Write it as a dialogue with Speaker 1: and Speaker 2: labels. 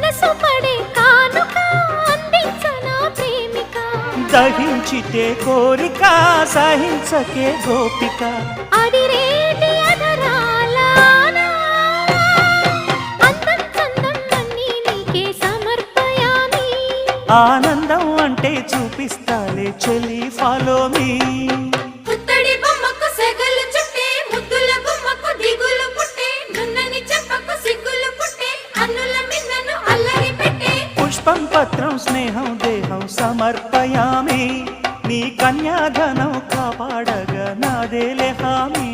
Speaker 1: మనసు పడే కానుక అందించనా ప్రేమిక
Speaker 2: దహించితే కోరిక సహించకే గోపిక
Speaker 1: అడిరేటి అధరాల అందం చందం అన్నీ నీకే సమర్పయామి
Speaker 2: ఆనందం అంటే చూపిస్తాలే చెలి ఫాలో మీ
Speaker 1: పుత్తడి బొమ్మకు సెగలు చుట్టే ముద్దుల గుమ్మకు దిగులు పుట్టే నున్నని చెప్పకు సిగ్గులు పుట్టే అన్నుల మిన్నను అల్లరి పెట్టే
Speaker 2: పుష్పం పత్రం స్నేహం దేహం సమర్పయామి నీ కన్యాధనం కాపాడగా నాదేలే హామీ